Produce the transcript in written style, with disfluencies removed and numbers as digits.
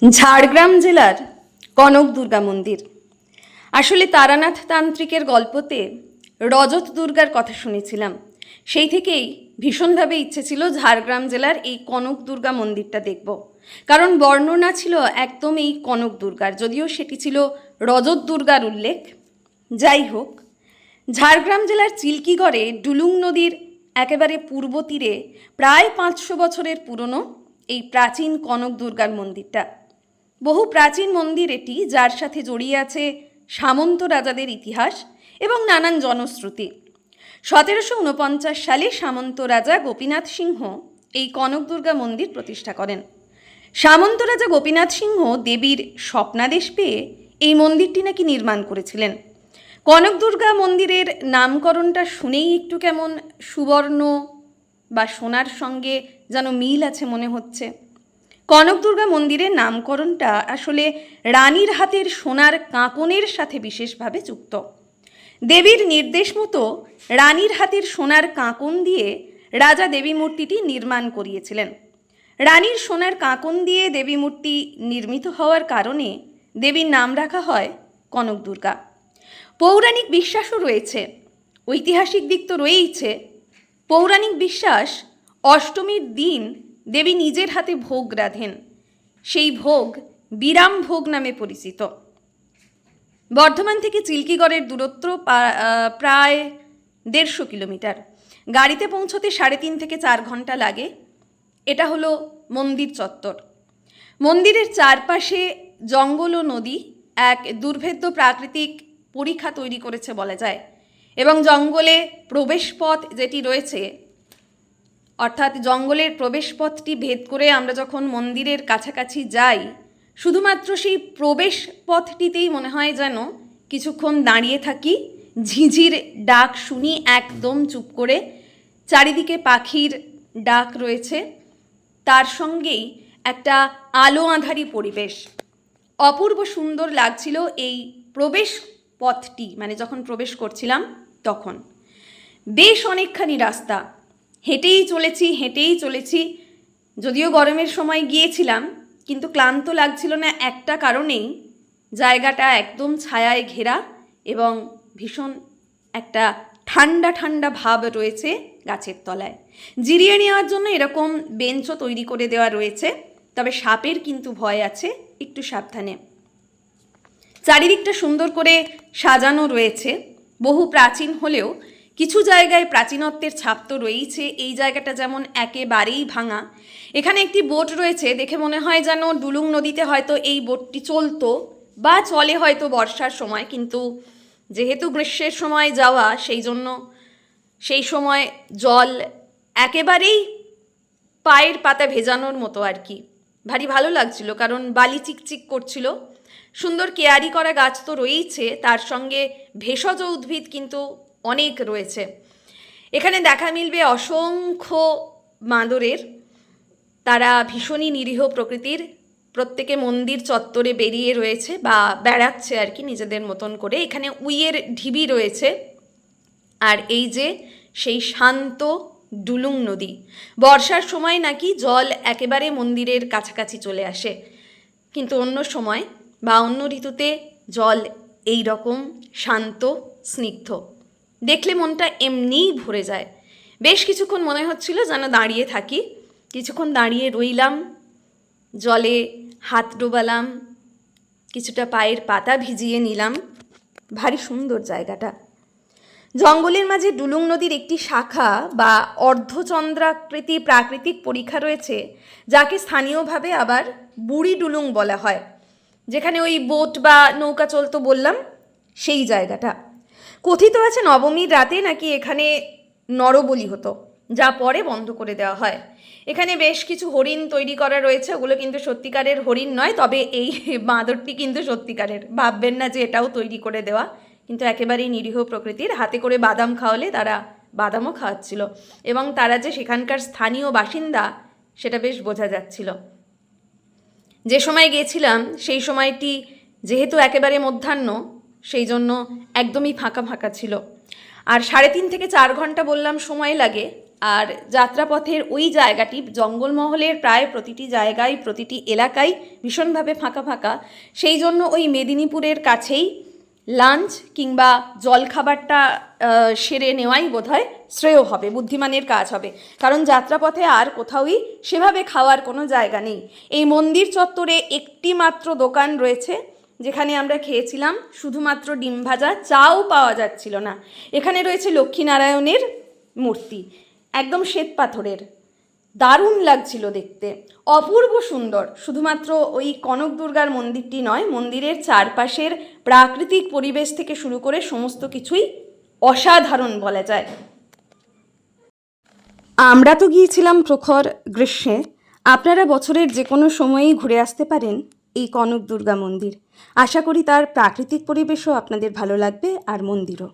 ঝাড়গ্রাম জেলার কনক দুর্গা মন্দির। আসলে তারানাথ তান্ত্রিকের গল্পতে রজত দুর্গার কথা শুনেছিলাম, সেই থেকেই ভীষণভাবে ইচ্ছে ছিল ঝাড়গ্রাম জেলার এই কনক দুর্গা মন্দিরটা দেখব। কারণ বর্ণনা ছিল একদম এই কনক দুর্গার, যদিও সেটি ছিল রজত দুর্গার উল্লেখ। যাই হোক, ঝাড়গ্রাম জেলার চিল্কিগড়ে ডুলুং নদীর একেবারে পূর্ব তীরে প্রায় 500 বছরের পুরনো এই প্রাচীন কনক দুর্গার মন্দিরটা। বহু প্রাচীন মন্দির এটি, যার সাথে জড়িয়ে আছে সামন্ত রাজাদের ইতিহাস এবং নানান জনশ্রুতি। 1749 সালে সামন্ত রাজা গোপীনাথ সিংহ এই কনক দুর্গা মন্দির প্রতিষ্ঠা করেন। সামন্ত রাজা গোপীনাথ সিংহ দেবীর স্বপ্নাদেশ পেয়ে এই মন্দিরটি নাকি নির্মাণ করেছিলেন। কনক দুর্গা মন্দিরের নামকরণটা শুনেই একটু কেমন সুবর্ণ বা সোনার সঙ্গে যেন মিল আছে মনে হচ্ছে। কনক দুর্গা মন্দিরের নামকরণটা আসলে রানীর হাতের সোনার কাঁকনের সাথে বিশেষভাবে যুক্ত। দেবীর নির্দেশ মতো রানীর হাতের সোনার কাঁকন দিয়ে রাজা দেবী মূর্তিটি নির্মাণ করিয়েছিলেন। রানীর সোনার কাঁকন দিয়ে দেবী মূর্তি নির্মিত হওয়ার কারণে দেবীর নাম রাখা হয় কনক দুর্গা। পৌরাণিক বিশ্বাসও রয়েছে, ঐতিহাসিক দিক তো রয়েইছে। পৌরাণিক বিশ্বাস, অষ্টমীর দিন দেবী নিজের হাতে ভোগ রাধেন। সেই ভোগ বিরাম ভোগ নামে পরিচিত। বর্ধমান থেকে চিল্কিগড়ের দূরত্ব প্রায় 150 কিলোমিটার। গাড়িতে পৌঁছতে 3.5 থেকে 4 ঘন্টা লাগে। এটা হলো মন্দির চত্বর। মন্দিরের চারপাশে জঙ্গল ও নদী এক দুর্ভেদ্য প্রাকৃতিক পরিখা তৈরি করেছে বলা যায়। এবং জঙ্গলে প্রবেশপথ যেটি রয়েছে, অর্থাৎ জঙ্গলের প্রবেশপথটি ভেদ করে আমরা যখন মন্দিরের কাছাকাছি যাই, শুধুমাত্র সেই প্রবেশ পথটিতেই মনে হয় যেন কিছুক্ষণ দাঁড়িয়ে থাকি, ঝিঝির ডাক শুনি একদম চুপ করে। চারিদিকে পাখির ডাক রয়েছে, তার সঙ্গেই একটা আলো আঁধারি পরিবেশ। অপূর্ব সুন্দর লাগছিল এই প্রবেশ পথটি, মানে যখন প্রবেশ করছিলাম তখন। বেশ অনেকখানি রাস্তা হেঁটেই চলেছি। যদিও গরমের সময় গিয়েছিলাম, কিন্তু ক্লান্ত লাগছিল না একটা কারণেই, জায়গাটা একদম ছায়ায় ঘেরা এবং ভীষণ একটা ঠান্ডা ঠান্ডা ভাব রয়েছে গাছের তলায়। জিরিয়ে নেওয়ার জন্য এরকম বেঞ্চও তৈরি করে দেওয়া রয়েছে, তবে সাপের কিন্তু ভয় আছে, একটু সাবধানে। চারিদিকটা সুন্দর করে সাজানো রয়েছে। বহু প্রাচীন হলেও কিছু জায়গায় প্রাচীনত্বের ছাপ তো রয়েছে। এই জায়গাটা যেমন একেবারেই ভাঙা। এখানে একটি বোট রয়েছে, দেখে মনে হয় যেন ডুলুং নদীতে হয়তো এই বোটটি চলতো বা চলে হয়তো বর্ষার সময়, কিন্তু যেহেতু গ্রীষ্মের সময় যাওয়া, সেই জন্য সেই সময় জল একেবারেই পায়ের পাতা ভেজানোর মতো আর কি। ভারী ভালো লাগছিল, কারণ বালি চিকচিক করছিল। সুন্দর কেয়ারি করা গাছ তো রয়েইছে, তার সঙ্গে ভেষজ উদ্ভিদ কিন্তু অনেক রয়েছে। এখানে দেখা মিলবে অসংখ্য বাঁদরের। তারা ভীষণই নিরীহ প্রকৃতির। প্রত্যেকে মন্দির চত্বরে বেরিয়ে রয়েছে বা বেড়াচ্ছে আর কি নিজেদের মতন করে। এখানে উইয়ের ঢিবি রয়েছে। আর এই যে সেই শান্ত ডুলুং নদী, বর্ষার সময় নাকি জল একেবারে মন্দিরের কাছাকাছি চলে আসে, কিন্তু অন্য সময় বা অন্য ঋতুতে জল এই রকম শান্ত স্নিগ্ধ। দেখলে মনটা এমনিই ভরে যায়। বেশ কিছুক্ষণ মনে হচ্ছিল যেন দাঁড়িয়ে থাকি। কিছুক্ষণ দাঁড়িয়ে রইলাম, জলে হাত ডোবালাম, কিছুটা পায়ের পাতা ভিজিয়ে নিলাম। ভারী সুন্দর জায়গাটা। জঙ্গলের মাঝে ডুলুং নদীর একটি শাখা বা অর্ধচন্দ্রাকৃতি প্রাকৃতিক পরিখা রয়েছে, যাকে স্থানীয়ভাবে আবার বুড়ি ডুলুং বলা হয়। যেখানে ওই বোট বা নৌকা চলতো বললাম, সেই জায়গাটা। কথিত আছে নবমীর রাতে নাকি এখানে নরবলি হতো, যা পরে বন্ধ করে দেওয়া হয়। এখানে বেশ কিছু হরিণ তৈরি করা রয়েছে, ওগুলো কিন্তু সত্যিকারের হরিণ নয়, তবে এই বাঁদরটি কিন্তু সত্যিকারের। ভাববেন না যে এটাও তৈরি করে দেওয়া, কিন্তু একেবারেই নিরীহ প্রকৃতির। হাতে করে বাদাম খাওয়ালে তারা বাদামও খাওয়াচ্ছিল, এবং তারা যে সেখানকার স্থানীয় বাসিন্দা সেটা বেশ বোঝা যাচ্ছিল। যে সময় গিয়েছিলাম সেই সময়টি যেহেতু একেবারে মধ্যাহ্ন, সেই জন্য একদমই ফাঁকা ফাঁকা ছিল। আর 3.5 থেকে 4 ঘন্টা বললাম সময় লাগে। আর যাত্রাপথের ওই জায়গাটি জঙ্গলমহলের প্রায় প্রতিটি জায়গায়, প্রতিটি এলাকায় ভীষণভাবে ফাঁকা ফাঁকা। সেই জন্য ওই মেদিনীপুরের কাছেই লাঞ্চ কিংবা জলখাবারটা সেরে নেওয়াই বোধহয় শ্রেয় হবে, বুদ্ধিমানের কাজ হবে। কারণ যাত্রাপথে আর কোথাওই সেভাবে খাওয়ার কোনো জায়গা নেই। এই মন্দির চত্বরে একটি মাত্র দোকান রয়েছে যেখানে আমরা খেয়েছিলাম শুধুমাত্র ডিম ভাজা, চাও পাওয়া যাচ্ছিল না। এখানে রয়েছে লক্ষ্মীনারায়ণের মূর্তি, একদম শ্বেত পাথরের, দারুণ লাগছিল দেখতে, অপূর্ব সুন্দর। শুধুমাত্র ওই কনক দুর্গার মন্দিরটি নয়, মন্দিরের চারপাশের প্রাকৃতিক পরিবেশ থেকে শুরু করে সমস্ত কিছুই অসাধারণ বলা যায়। আমরা তো গিয়েছিলাম প্রখর গ্রীষ্মে, আপনারা বছরের যে কোনো সময়েই ঘুরে আসতে পারেন এই কনক দুর্গা মন্দির। আশা করি তার প্রাকৃতিক পরিবেশও আপনাদের ভালো লাগবে, আর মন্দিরও।